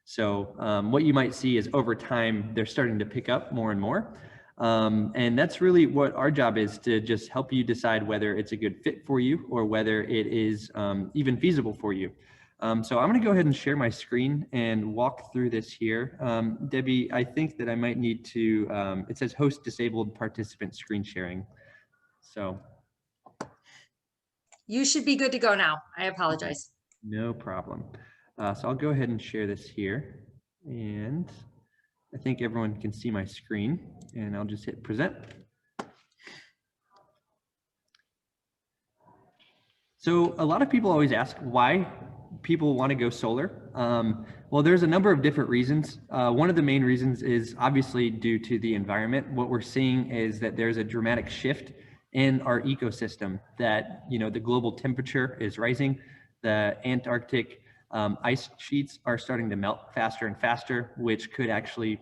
So what you might see is over time, they're starting to pick up more and more. And that's really what our job is, to just help you decide whether it's a good fit for you or whether it is even feasible for you. So I'm going to go ahead and share my screen and walk through this here. Debbie, I think that I might need to, it says host disabled participant screen sharing. So you should be good to go now. I apologize. no problem. So I'll go ahead and share this here. And I think everyone can see my screen, and I'll just hit present. So a lot of people always ask why people want to go solar. Well, there's a number of different reasons. One of the main reasons is obviously due to the environment. What we're seeing is that there's a dramatic shift in our ecosystem, that, you know, the global temperature is rising. The Antarctic ice sheets are starting to melt faster and faster, which could actually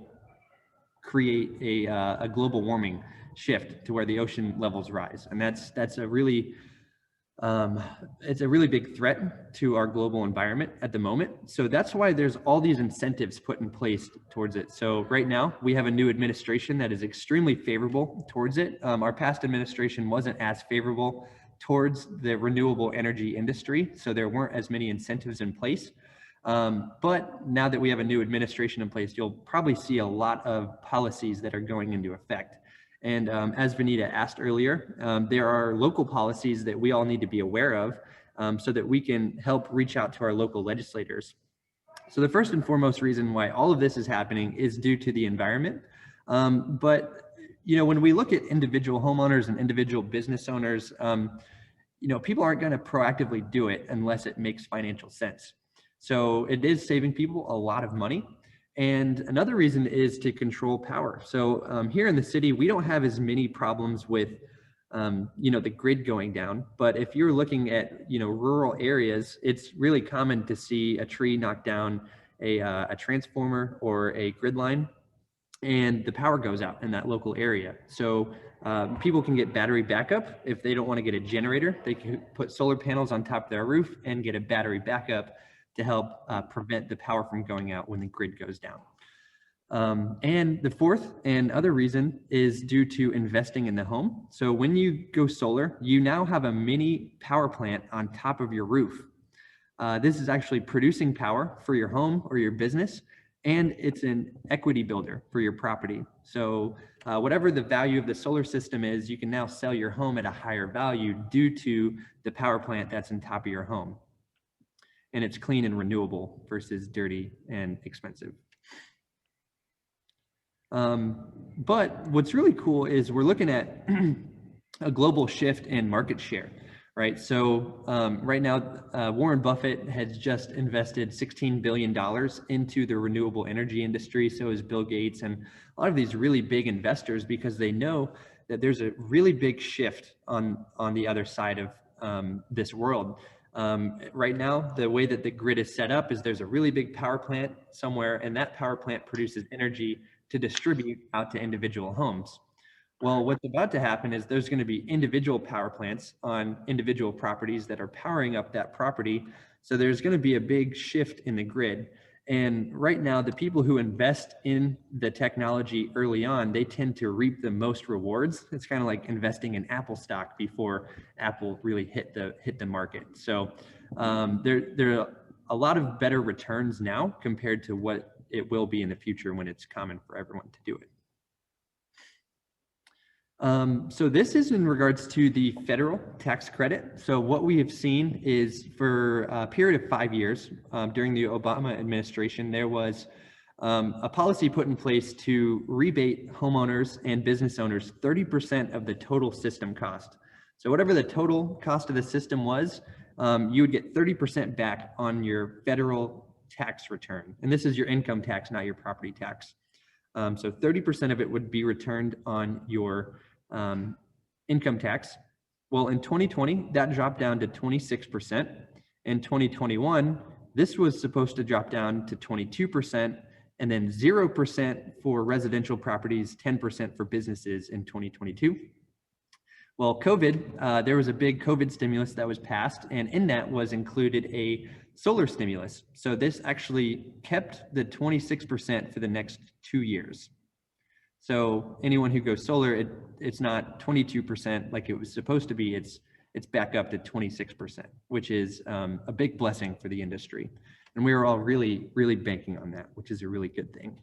create a global warming shift to where the ocean levels rise. And that's a really, it's a really big threat to our global environment at the moment. So that's why there's all these incentives put in place towards it. So right now we have a new administration that is extremely favorable towards it. Our past administration wasn't as favorable towards the renewable energy industry, so there weren't as many incentives in place. But now that we have a new administration in place, you'll probably see a lot of policies that are going into effect. And as Vanita asked earlier, there are local policies that we all need to be aware of, so that we can help reach out to our local legislators. So the first and foremost reason why all of this is happening is due to the environment. But you know, when we look at individual homeowners and individual business owners, you know, people aren't going to proactively do it unless it makes financial sense. So it is saving people a lot of money. And another reason is to control power. So here in the city, we don't have as many problems with, you know, the grid going down. But if you're looking at, you know, rural areas, it's really common to see a tree knock down a transformer or a grid line, and the power goes out in that local area. So people can get battery backup. If they don't want to get a generator, they can put solar panels on top of their roof and get a battery backup to help prevent the power from going out when the grid goes down. And the fourth and other reason is due to investing in the home. So when you go solar, you now have a mini power plant on top of your roof. This is actually producing power for your home or your business, and it's an equity builder for your property. So whatever the value of the solar system is, you can now sell your home at a higher value due to the power plant that's on top of your home. And it's clean and renewable versus dirty and expensive. But what's really cool is we're looking at a global shift in market share, right? So right now, Warren Buffett has just invested $16 billion into the renewable energy industry. So is Bill Gates and a lot of these really big investors, because they know that there's a really big shift on the other side of this world. Right now, the way that the grid is set up is there's a really big power plant somewhere, and that power plant produces energy to distribute out to individual homes. Well, what's about to happen is there's going to be individual power plants on individual properties that are powering up that property. So there's going to be a big shift in the grid. And right now, the people who invest in the technology early on, they tend to reap the most rewards. It's kind of like investing in Apple stock before Apple really hit the market. So there are a lot of better returns now compared to what it will be in the future when it's common for everyone to do it. So this is in regards to the federal tax credit. So what we have seen is for a period of 5 years during the Obama administration, there was a policy put in place to rebate homeowners and business owners 30% of the total system cost. So whatever the total cost of the system was, you would get 30% back on your federal tax return. And this is your income tax, not your property tax. So 30% of it would be returned on your income tax. Well, in 2020, that dropped down to 26%. In 2021, this was supposed to drop down to 22%, and then 0% for residential properties, 10% for businesses in 2022. Well, COVID, there was a big COVID stimulus that was passed, and in that was included a solar stimulus. So this actually kept the 26% for the next 2 years. So anyone who goes solar, it's not 22% like it was supposed to be. It's back up to 26%, which is a big blessing for the industry. And we were all really, really banking on that, which is a really good thing.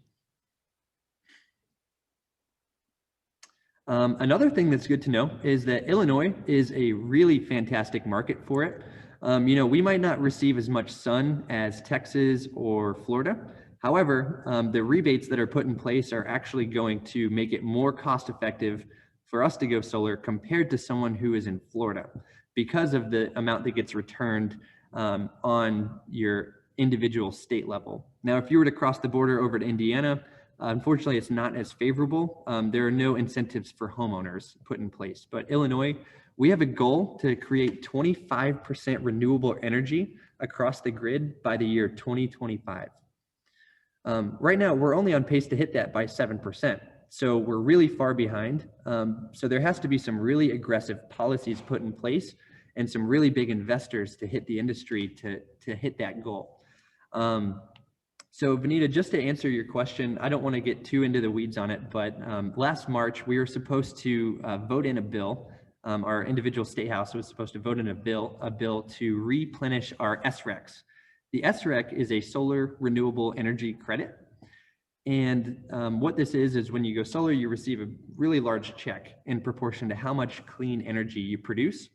Another thing that's good to know is that Illinois is a really fantastic market for it. You know, we might not receive as much sun as Texas or Florida. However, the rebates that are put in place are actually going to make it more cost effective for us to go solar compared to someone who is in Florida because of the amount that gets returned on your individual state level. Now, if you were to cross the border over to Indiana, unfortunately, it's not as favorable. There are no incentives for homeowners put in place. But Illinois, we have a goal to create 25% renewable energy across the grid by the year 2025. Right now, we're only on pace to hit that by 7%. So we're really far behind. So there has to be some really aggressive policies put in place and some really big investors to hit the industry to hit that goal. So Vanita, just to answer your question, I don't want to get too into the weeds on it, but last March, we were supposed to vote in a bill. Our individual state house was supposed to vote in a bill to replenish our SRECs. The SREC is a solar renewable energy credit. And what this is when you go solar, you receive a really large check in proportion to how much clean energy you produce.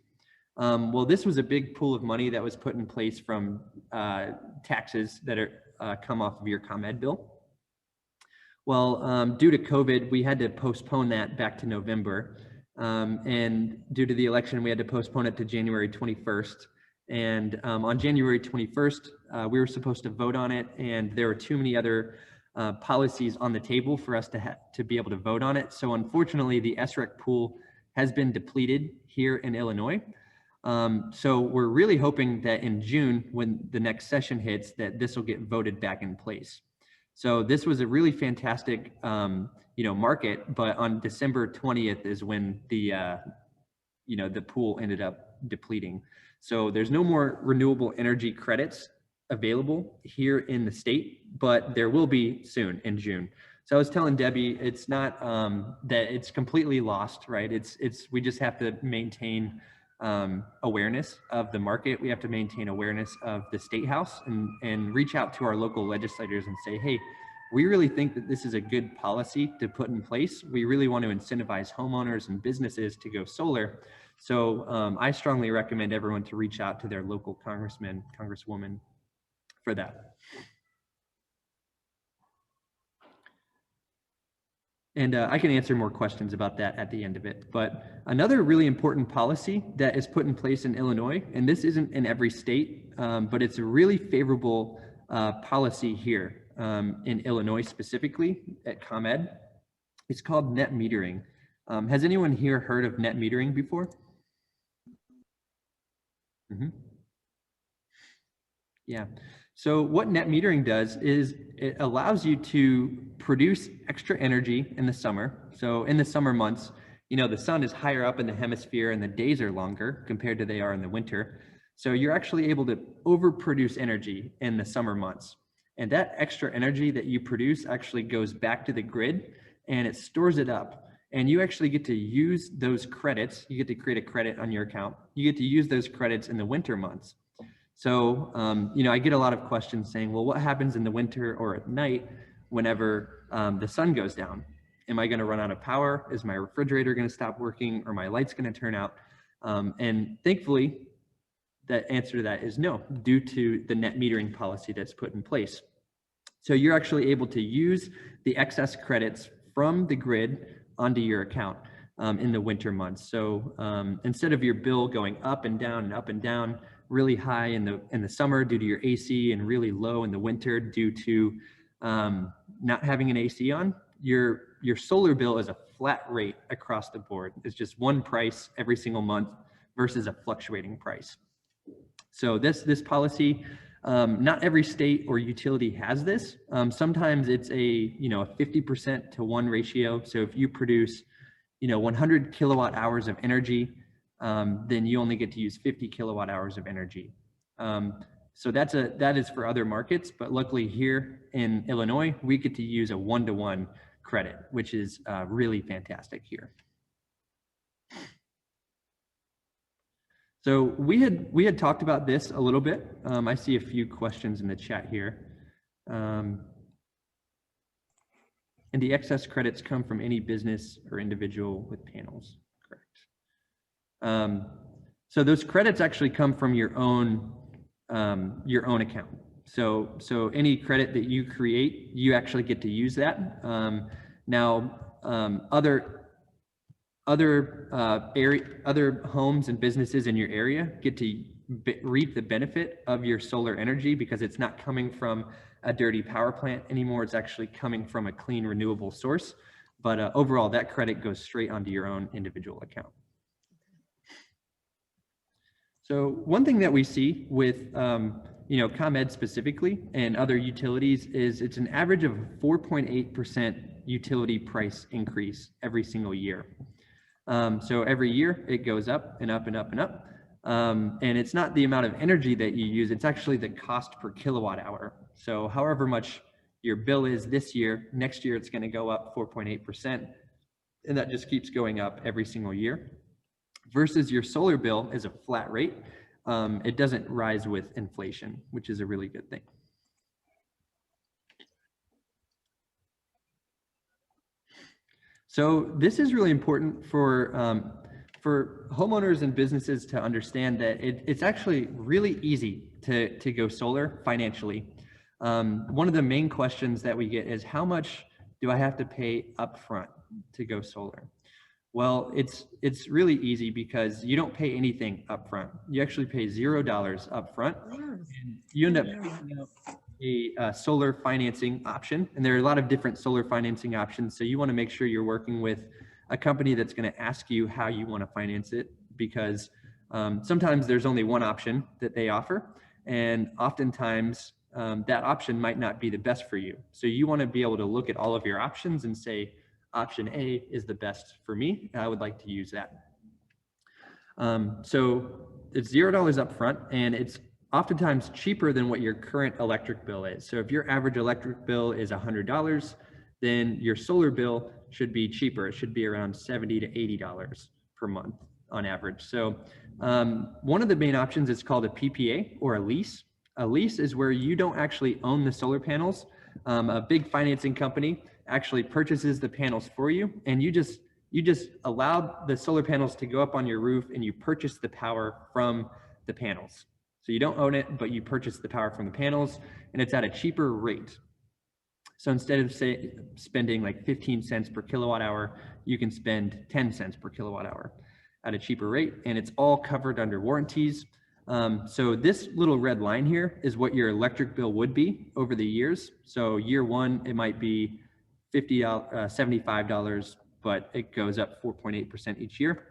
Well, this was a big pool of money that was put in place from taxes that are come off of your ComEd bill. Well, due to COVID, we had to postpone that back to November. And due to the election, we had to postpone it to January 21st. And on January 21st, we were supposed to vote on it, and there were too many other policies on the table for us to be able to vote on it. So unfortunately, the SREC pool has been depleted here in Illinois. So we're really hoping that in June, when the next session hits, that this will get voted back in place. So this was a really fantastic, market, but on December 20th is when the pool ended up depleting. So there's no more renewable energy credits available here in the state, but there will be soon in June. So I was telling Debbie, it's not that it's completely lost, right? We just have to maintain awareness of the market. We have to maintain awareness of the state house and reach out to our local legislators and say, hey, we really think that this is a good policy to put in place. We really want to incentivize homeowners and businesses to go solar. So I strongly recommend everyone to reach out to their local congressman, congresswoman for that. And I can answer more questions about that at the end of it. But another really important policy that is put in place in Illinois, and this isn't in every state, but it's a really favorable policy here in Illinois specifically at ComEd. It's called net metering. Has anyone here heard of net metering before? Yeah. So what net metering does is it allows you to produce extra energy in the summer. So in the summer months, the sun is higher up in the hemisphere and the days are longer compared to they are in the winter. So you're actually able to overproduce energy in the summer months. And that extra energy that you produce actually goes back to the grid and it stores it up. And you actually get to use those credits. You get to create a credit on your account. You get to use those credits in the winter months. So, I get a lot of questions saying, well, what happens in the winter or at night whenever the sun goes down? Am I going to run out of power? Is my refrigerator going to stop working? Or my lights going to turn out? And thankfully, the answer to that is no, due to the net metering policy that's put in place. So you're actually able to use the excess credits from the grid onto your account in the winter months. So instead of your bill going up and down, really high in the summer due to your AC and really low in the winter due to not having an AC on, your solar bill is a flat rate across the board. It's just one price every single month versus a fluctuating price. So this policy, not every state or utility has this. Sometimes it's a 50% to 1 ratio. So if you produce 100 kilowatt hours of energy, then you only get to use 50 kilowatt hours of energy. So that is for other markets, but luckily here in Illinois, we get to use a 1-to-1 credit, which is really fantastic here. So we had talked about this a little bit. I see a few questions in the chat here. And the excess credits come from any business or individual with panels, correct? So those credits actually come from your own account. So any credit that you create, you actually get to use that. Now, other homes and businesses in your area get to reap the benefit of your solar energy because it's not coming from a dirty power plant anymore. It's actually coming from a clean, renewable source. But overall, that credit goes straight onto your own individual account. So one thing that we see with ComEd specifically and other utilities is it's an average of 4.8% utility price increase every single year. So every year it goes up and up and up and up. And it's not the amount of energy that you use, it's actually the cost per kilowatt hour. So however much your bill is this year, next year it's going to go up 4.8%. And that just keeps going up every single year. Versus your solar bill is a flat rate. It doesn't rise with inflation, which is a really good thing. So this is really important for homeowners and businesses to understand that it's actually really easy to go solar financially. One of the main questions that we get is how much do I have to pay upfront to go solar? Well, it's really easy because you don't pay anything upfront. You actually pay $0 upfront. And you end up picking up a solar financing option, and there are a lot of different solar financing options. So you want to make sure you're working with a company that's going to ask you how you want to finance it, because sometimes there's only one option that they offer, and oftentimes that option might not be the best for you. So you want to be able to look at all of your options and say, option A is the best for me. I would like to use that. So it's $0 up front, and it's oftentimes cheaper than what your current electric bill is. So if your average electric bill is $100, then your solar bill should be cheaper. It should be around $70 to $80 per month on average. So one of the main options is called a PPA or a lease. A lease is where you don't actually own the solar panels. A big financing company actually purchases the panels for you, and you just allow the solar panels to go up on your roof, and you purchase the power from the panels. So you don't own it, but you purchase the power from the panels, and it's at a cheaper rate. So instead of spending like 15 cents per kilowatt hour, you can spend 10 cents per kilowatt hour at a cheaper rate, and it's all covered under warranties. So this little red line here is what your electric bill would be over the years. So year one, it might be $75, but it goes up 4.8% each year.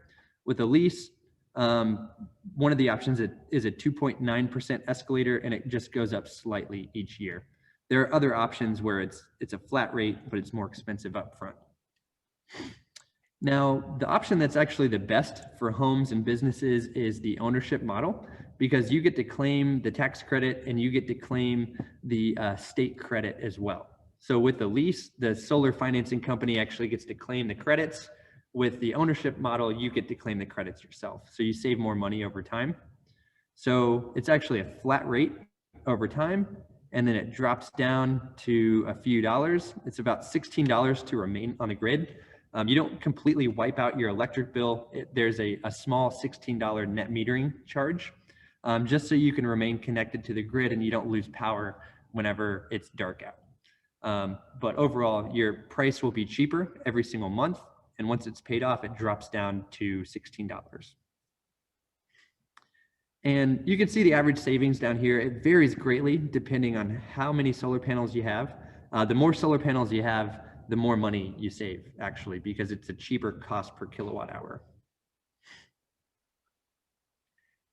With a lease, one of the options is a 2.9% escalator, and it just goes up slightly each year. There are other options where it's a flat rate, but it's more expensive upfront. Now, the option that's actually the best for homes and businesses is the ownership model, because you get to claim the tax credit and you get to claim the state credit as well. So with the lease, the solar financing company actually gets to claim the credits. With the ownership model, you get to claim the credits yourself. So you save more money over time. So it's actually a flat rate over time, and then it drops down to a few dollars. It's about $16 to remain on the grid. You don't completely wipe out your electric bill. There's a small $16 net metering charge, just so you can remain connected to the grid and you don't lose power whenever it's dark out. But overall, your price will be cheaper every single month. And once it's paid off, it drops down to $16. And you can see the average savings down here. It varies greatly depending on how many solar panels you have. The more solar panels you have, the more money you save, actually, because it's a cheaper cost per kilowatt hour.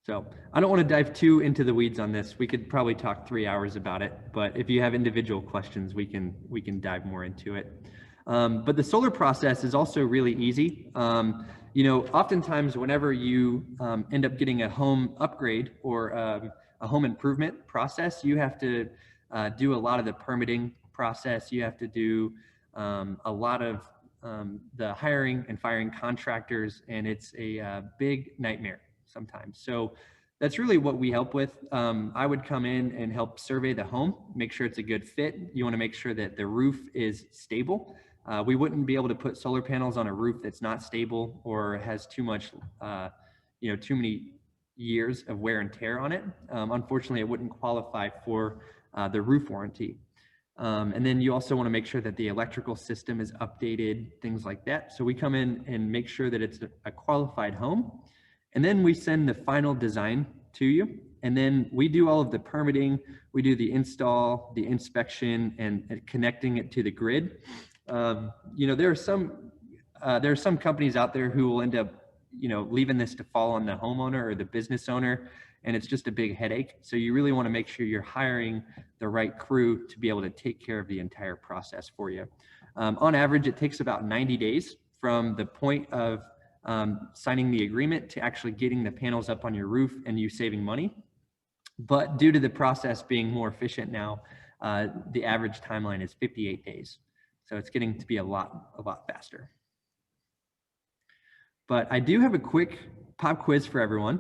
So I don't want to dive too into the weeds on this. We could probably talk 3 hours about it, but if you have individual questions, we can dive more into it. But the solar process is also really easy. You know, oftentimes whenever you end up getting a home upgrade or a home improvement process, you have to do a lot of the permitting process. You have to do a lot of the hiring and firing contractors, and it's a big nightmare sometimes. So that's really what we help with. I would come in and help survey the home, make sure it's a good fit. You want to make sure that the roof is stable. We wouldn't be able to put solar panels on a roof that's not stable or has too much, you know, too many years of wear and tear on it. Unfortunately, it wouldn't qualify for the roof warranty. And then you also want to make sure that the electrical system is updated, things like that. So we come in and make sure that it's a qualified home. And then we send the final design to you. And then we do all of the permitting. We do the install, the inspection, and connecting it to the grid. You know, there are some companies out there who will end up, you know, leaving this to fall on the homeowner or the business owner, and it's just a big headache. So you really want to make sure you're hiring the right crew to be able to take care of the entire process for you. On average, it takes about 90 days from the point of signing the agreement to actually getting the panels up on your roof and you saving money. But due to the process being more efficient now, the average timeline is 58 days. So it's getting to be a lot faster. But I do have a quick pop quiz for everyone.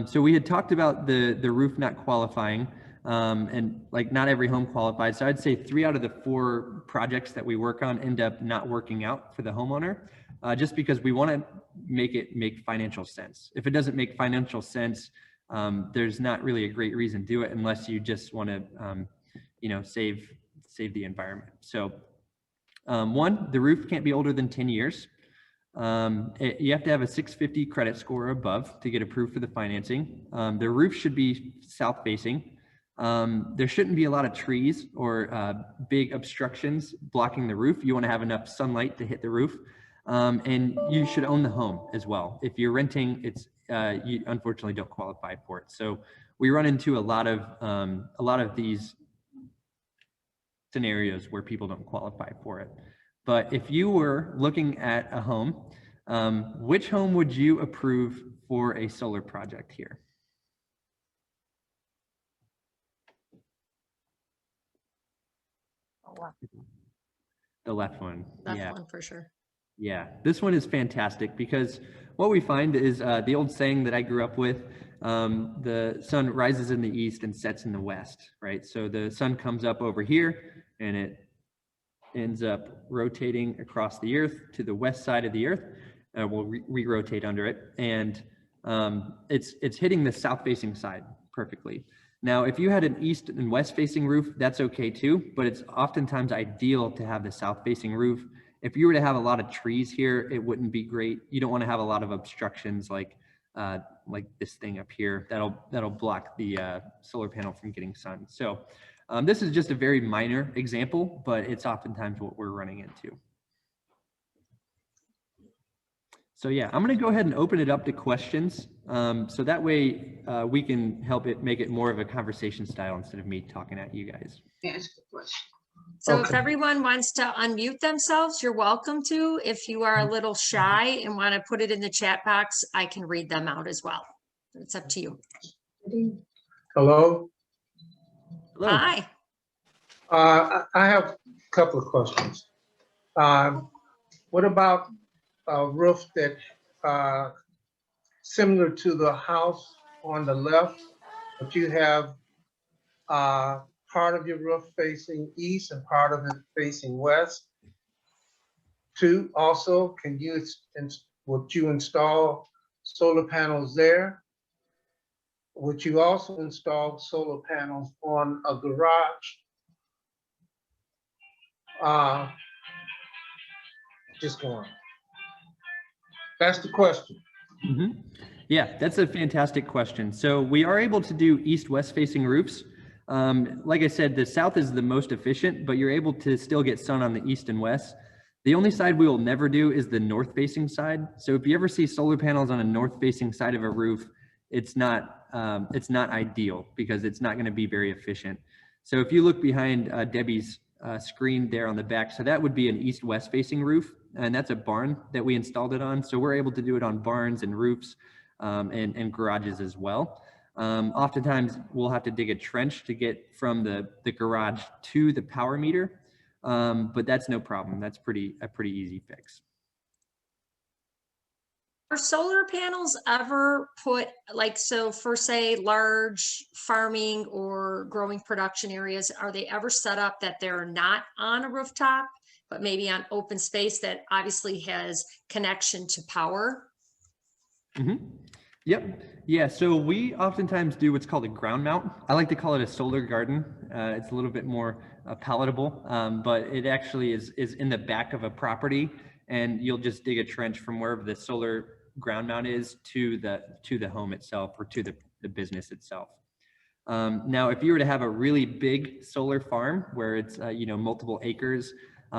So we had talked about the roof not qualifying, and like not every home qualifies. So I'd say 3 out of the 4 projects that we work on end up not working out for the homeowner, just because we want to make financial sense. If it doesn't make financial sense, there's not really a great reason to do it unless you just want to, you know, save the environment. So 1, the roof can't be older than 10 years. You have to have a 650 credit score or above to get approved for the financing. The roof should be south facing. There shouldn't be a lot of trees or big obstructions blocking the roof. You want to have enough sunlight to hit the roof. And you should own the home as well. If you're renting, you unfortunately don't qualify for it. So we run into a lot of these scenarios where people don't qualify for it. But if you were looking at a home, which home would you approve for a solar project here? Oh, wow. The left one. That one for sure. Yeah, this one is fantastic because what we find is the old saying that I grew up with, the sun rises in the east and sets in the west, right? So the sun comes up over here and it ends up rotating across the earth to the west side of the earth. We'll re-rotate under it, and it's hitting the south facing side perfectly. Now, if you had an east and west facing roof, that's okay too, but it's oftentimes ideal to have the south facing roof. If you were to have a lot of trees here, it wouldn't be great. You don't want to have a lot of obstructions like this thing up here that'll block the solar panel from getting sun. So this is just a very minor example, but it's oftentimes what we're running into. So yeah, I'm going to go ahead and open it up to questions. So that way we can help it make it more of a conversation style instead of me talking at you guys. Ask the question. So if everyone wants to unmute themselves, you're welcome to. If you are a little shy and want to put it in the chat box, I can read them out as well. It's up to you. Hello. Hello. Hi. I have a couple of questions. What about a roof that similar to the house on the left, but you have part of your roof facing east and part of it facing west? 2, also, would you install solar panels there? Would you also install solar panels on a garage? Just one. That's the question. Mm-hmm. Yeah, that's a fantastic question. So we are able to do east-west facing roofs. Like I said, the south is the most efficient, but you're able to still get sun on the east and west. The only side we will never do is the north facing side. So if you ever see solar panels on a north facing side of a roof, it's not ideal because it's not going to be very efficient. So if you look behind Debbie's screen there on the back. So that would be an east-west facing roof, and that's a barn that we installed it on. So we're able to do it on barns and roofs and garages as well. Oftentimes we'll have to dig a trench to get from the garage to the power meter, but that's no problem. That's a pretty easy fix. Are solar panels ever put, like, so for say large farming or growing production areas, are they ever set up that they're not on a rooftop, but maybe on open space that obviously has connection to power? Yep. Yeah. So we oftentimes do what's called a ground mount. I like to call it a solar garden. It's a little bit more palatable, but it actually is in the back of a property, and you'll just dig a trench from wherever the solar ground mount is to the home itself or to the business itself. Now, if you were to have a really big solar farm where it's multiple acres,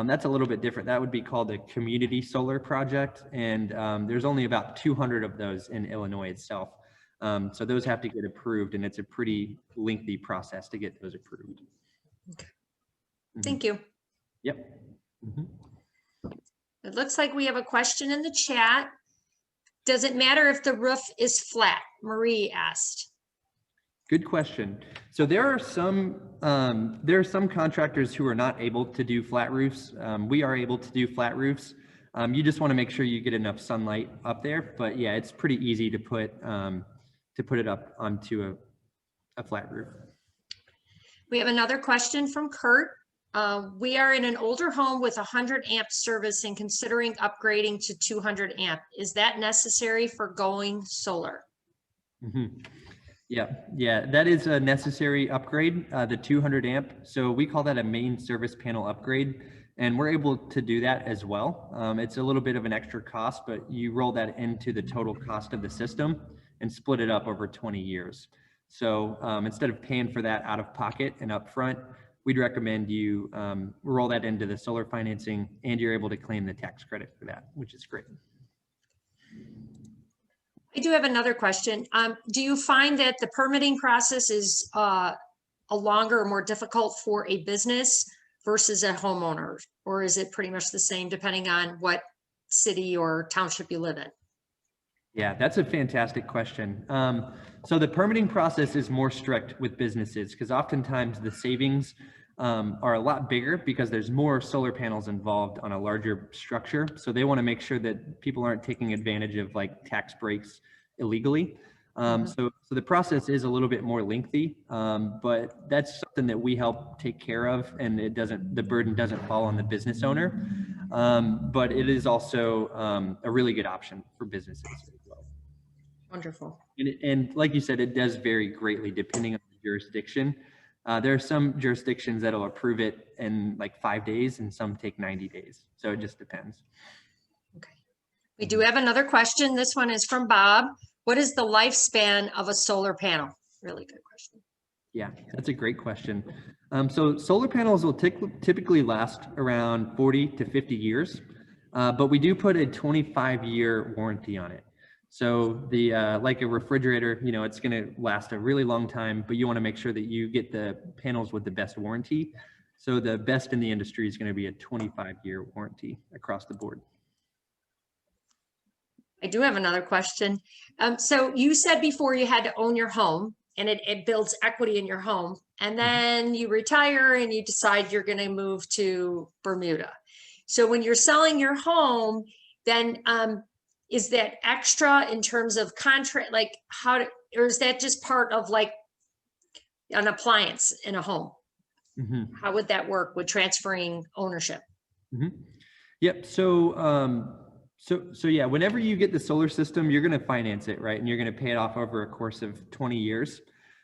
that's a little bit different. That would be called a community solar project, and there's only about 200 of those in Illinois itself. So those have to get approved, and it's a pretty lengthy process to get those approved. Okay. Thank you. Yep. It looks like we have a question in the chat. Does it matter if the roof is flat? Marie asked. Good question. So there are some contractors who are not able to do flat roofs. We are able to do flat roofs. You just want to make sure you get enough sunlight up there. But yeah, it's pretty easy to put it up onto a flat roof. We have another question from Kurt. We are in an older home with 100 amp service and considering upgrading to 200 amp. Is that necessary for going solar? Yeah, that is a necessary upgrade, the 200 amp. So we call that a main service panel upgrade, and we're able to do that as well. It's a little bit of an extra cost, but you roll that into the total cost of the system and split it up over 20 years. So instead of paying for that out of pocket and upfront, we'd recommend you roll that into the solar financing, and you're able to claim the tax credit for that, which is great. I do have another question. Do you find that the permitting process is a longer or more difficult for a business versus a homeowner? Or is it pretty much the same depending on what city or township you live in? Yeah, that's a fantastic question. So the permitting process is more strict with businesses because oftentimes the savings are a lot bigger because there's more solar panels involved on a larger structure. So they want to make sure that people aren't taking advantage of like tax breaks illegally. So the process is a little bit more lengthy, but that's something that we help take care of, and the burden doesn't fall on the business owner. But it is also a really good option for businesses as well. Wonderful. And like you said, it does vary greatly depending on the jurisdiction. There are some jurisdictions that'll approve it in like 5 days and some take 90 days. So it just depends. Okay. We do have another question. This one is from Bob. What is the lifespan of a solar panel? Really good question. Yeah, that's a great question. So solar panels will typically last around 40 to 50 years, but we do put a 25-year warranty on it. So like a refrigerator, it's going to last a really long time, but you want to make sure that you get the panels with the best warranty. So the best in the industry is going to be a 25-year warranty across the board. I do have another question. So you said before you had to own your home, and it builds equity in your home, and then you retire and you decide you're going to move to Bermuda. So when you're selling your home, then is that extra in terms of contract, like or is that just part of like an appliance in a home? How would that work with transferring ownership? Yep. So yeah, whenever you get the solar system, you're going to finance it, right? And you're going to pay it off over a course of 20 years.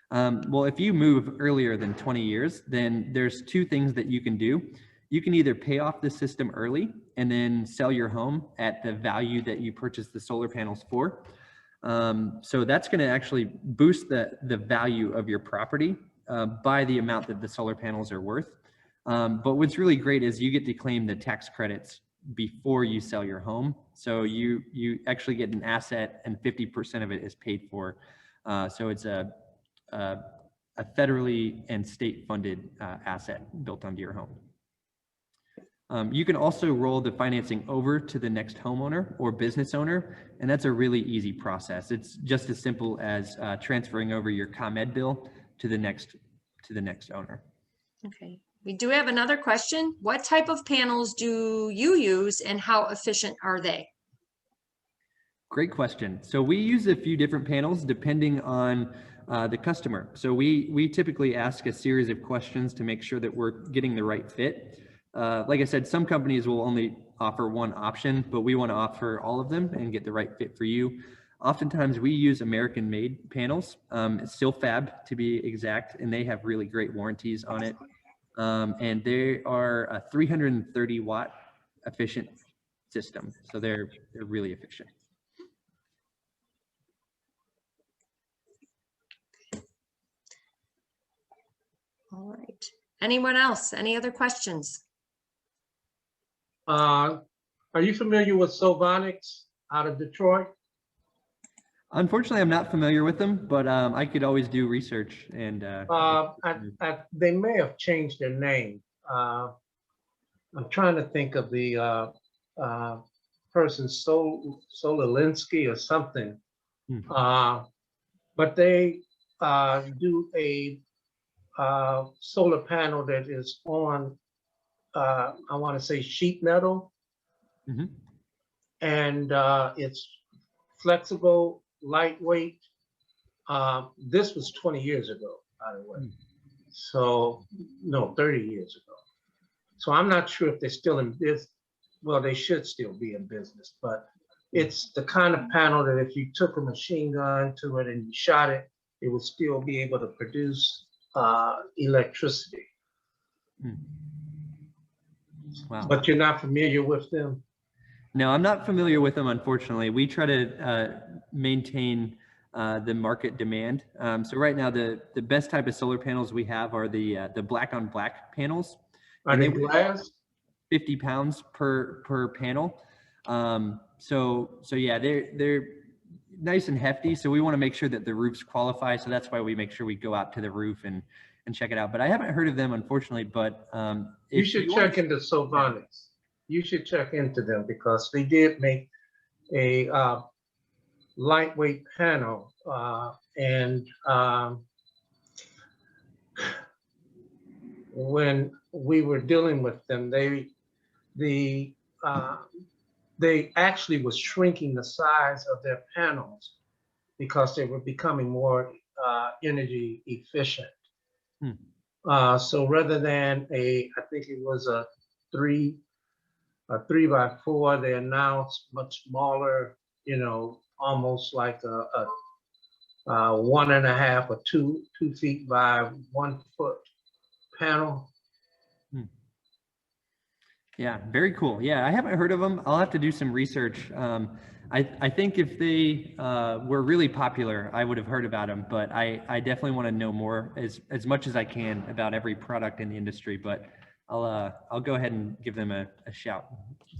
Well, if you move earlier than 20 years, then there's two things that you can do. You can either pay off the system early and then sell your home at the value that you purchased the solar panels for. So that's going to actually boost the value of your property by the amount that the solar panels are worth. But what's really great is you get to claim the tax credits before you sell your home. So you actually get an asset and 50% of it is paid for. So it's a federally and state funded asset built onto your home. You can also roll the financing over to the next homeowner or business owner, and that's a really easy process. It's just as simple as transferring over your ComEd bill to the next owner. Okay, we do have another question. What type of panels do you use and how efficient are they? Great question. So we use a few different panels depending on the customer. So we typically ask a series of questions to make sure that we're getting the right fit. Like I said, some companies will only offer one option, but we want to offer all of them and get the right fit for you. Oftentimes we use American-made panels, Silfab to be exact, and they have really great warranties on it. And they are a 330 watt efficient system. So they're really efficient. All right. Anyone else? Any other questions? Are you familiar with Sovonics out of Detroit? Unfortunately, I'm not familiar with them, but I could always do research and. They may have changed their name. I'm trying to think of the person, Sololinsky or something. But they do a solar panel that is on, I want to say sheet metal. And it's flexible, lightweight. This was 20 years ago, by the way. So, no, 30 years ago. So I'm not sure if they're still in business. Well, they should still be in business, but it's the kind of panel that if you took a machine gun to it and you shot it, it would still be able to produce electricity. Wow. But you're not familiar with them? No, I'm not familiar with them, unfortunately. We try to maintain the market demand. So right now, the best type of solar panels we have are the black on black panels. Are they glass? 50 pounds per panel. So yeah, they're nice and hefty. So we want to make sure that the roofs qualify. So that's why we make sure we go out to the roof and check it out. But I haven't heard of them, unfortunately. But you should check into Sovonics. You should check into them because they did make a lightweight panel. And when we were dealing with them, they actually was shrinking the size of their panels because they were becoming more energy efficient. So rather than I think it was a 3x4, they're now much smaller, you know, almost like a 1.5 or 2 feet by 1 foot panel. Yeah, very cool. Yeah, I haven't heard of them. I'll have to do some research. I think if they were really popular, I would have heard about them, but I definitely want to know more as much as I can about every product in the industry, but I'll go ahead and give them a shout.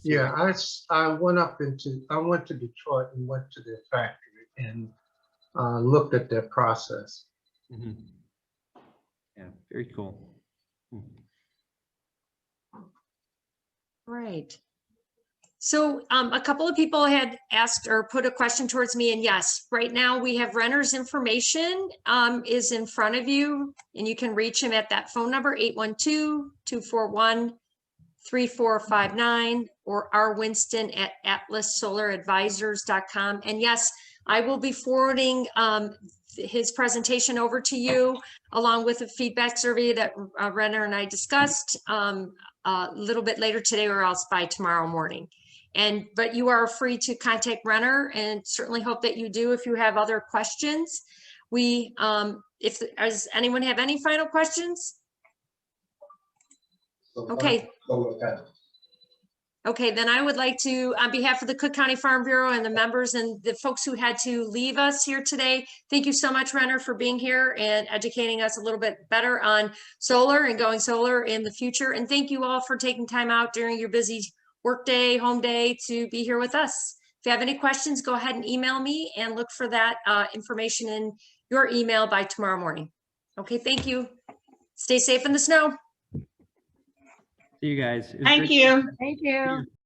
Yeah, I went to Detroit and went to their factory and looked at their process. Yeah, very cool. Right. So a couple of people had asked or put a question towards me, and yes, right now we have Renner's information is in front of you, and you can reach him at that phone number, 812-241-3459, or rwinston@atlassolaradvisors.com. And yes, I will be forwarding his presentation over to you, along with a feedback survey that Renner and I discussed a little bit later today, or else by tomorrow morning. But you are free to contact Renner, and certainly hope that you do if you have other questions. Does anyone have any final questions? Okay. Okay, then I would like to, on behalf of the Cook County Farm Bureau and the members and the folks who had to leave us here today, thank you so much, Renner, for being here and educating us a little bit better on solar and going solar in the future. And thank you all for taking time out during your busy work day, home day, to be here with us. If you have any questions, go ahead and email me and look for that information in your email by tomorrow morning. Okay, thank you. Stay safe in the snow. See See you guys. It was Thank great- you. Thank you.